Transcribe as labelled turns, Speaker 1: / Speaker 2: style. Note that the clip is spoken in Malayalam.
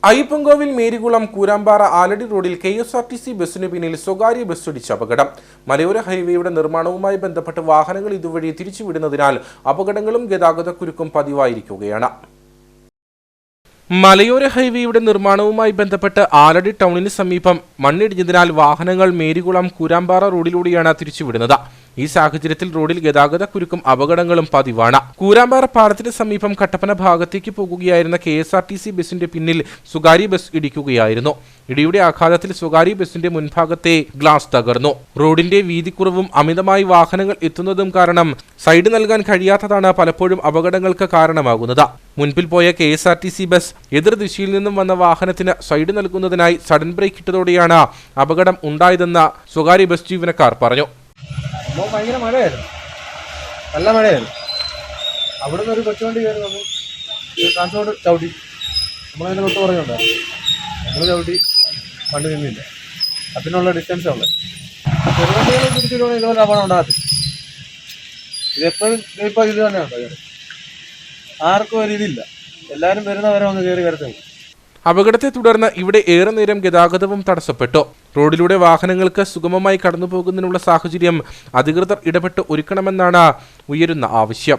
Speaker 1: അയ്യപ്പൻകോവിൽ മേരികുളം കൂരാമ്പാറ ആലടി റോഡിൽ KSRTC ബസ്സിനു പിന്നിൽ സ്വകാര്യ ബസ്സിടിച്ച് അപകടം. മലയോര ഹൈവേയുടെ നിർമ്മാണവുമായി ബന്ധപ്പെട്ട് വാഹനങ്ങൾ ഇതുവഴി തിരിച്ചുവിടുന്നതിനാൽ അപകടങ്ങളും ഗതാഗതക്കുരുക്കും പതിവായിരിക്കുകയാണ്. മലയോര ഹൈവേയുടെ നിർമ്മാണവുമായി ബന്ധപ്പെട്ട് ആലടി ടൗണിന് സമീപം മണ്ണിടിഞ്ഞതിനാൽ വാഹനങ്ങൾ മേരികുളം കൂരാമ്പാറ റോഡിലൂടെയാണ് തിരിച്ചുവിടുന്നത്. ഈ സാഹചര്യത്തിൽ റോഡിൽ ഗതാഗതക്കുരുക്കും അപകടങ്ങളും പതിവാണ്. കൂരാമ്പാറ പാലത്തിന് സമീപം കട്ടപ്പന ഭാഗത്തേക്ക് പോകുകയായിരുന്ന KSRTC ബസിന്റെ പിന്നിൽ സ്വകാര്യ ബസ് ഇടിക്കുകയായിരുന്നു. ഇടിയുടെ ആഘാതത്തിൽ സ്വകാര്യ ബസിന്റെ മുൻഭാഗത്തെ ഗ്ലാസ് തകർന്നു. റോഡിന്റെ വീതിക്കുറവും അമിതമായി വാഹനങ്ങൾ എത്തുന്നതും കാരണം സൈഡ് നൽകാൻ കഴിയാത്തതാണ് പലപ്പോഴും അപകടങ്ങൾക്ക് കാരണമാകുന്നത്. മുൻപിൽ പോയ KSRTC ബസ് എതിർദിശയിൽ നിന്നും വന്ന വാഹനത്തിന് സൈഡ് നൽകുന്നതിനായി സഡൻ ബ്രേക്ക് ഇട്ടതോടെയാണ് അപകടം ഉണ്ടായതെന്ന് സ്വകാര്യ ബസ് ജീവനക്കാർ പറഞ്ഞു.
Speaker 2: ഭയങ്കര മഴയായിരുന്നു, നല്ല മഴയായിരുന്നു. അവിടെ നിന്ന് ഒരു കൊച്ചുവണ്ടി കയറി വന്നു, ട്രാൻസ്പോർട്ട് ചവിട്ടി. നമ്മളതിനെ തൊട്ട് പറഞ്ഞുണ്ടായിരുന്നു, നമ്മൾ ചവിട്ടി വണ്ടി നിന്നില്ല. അതിനുള്ള ഡിസ്റ്റൻസ് ഉള്ളത് ചെറുവണ്ടികൾ പിടിച്ചിട്ട് ഇതുപോലെ അപകടം ഉണ്ടാകത്തില്ല. ഇതെപ്പോഴും ഇപ്പോൾ ഇത് തന്നെ ഉണ്ടോ, ആർക്കും ഒരു ഇതില്ല, എല്ലാവരും വരുന്നവരെ ഒന്ന് കയറി വരത്തുള്ളൂ.
Speaker 1: അപകടത്തെ തുടർന്ന് ഇവിടെ ഏറെ നേരം ഗതാഗതവും തടസ്സപ്പെട്ടു. റോഡിലൂടെ വാഹനങ്ങൾക്ക് സുഗമമായി കടന്നുപോകുന്നതിനുള്ള സാഹചര്യം അധികൃതർ ഇടപെട്ട് ഒരുക്കണമെന്നാണ് ഉയരുന്ന ആവശ്യം.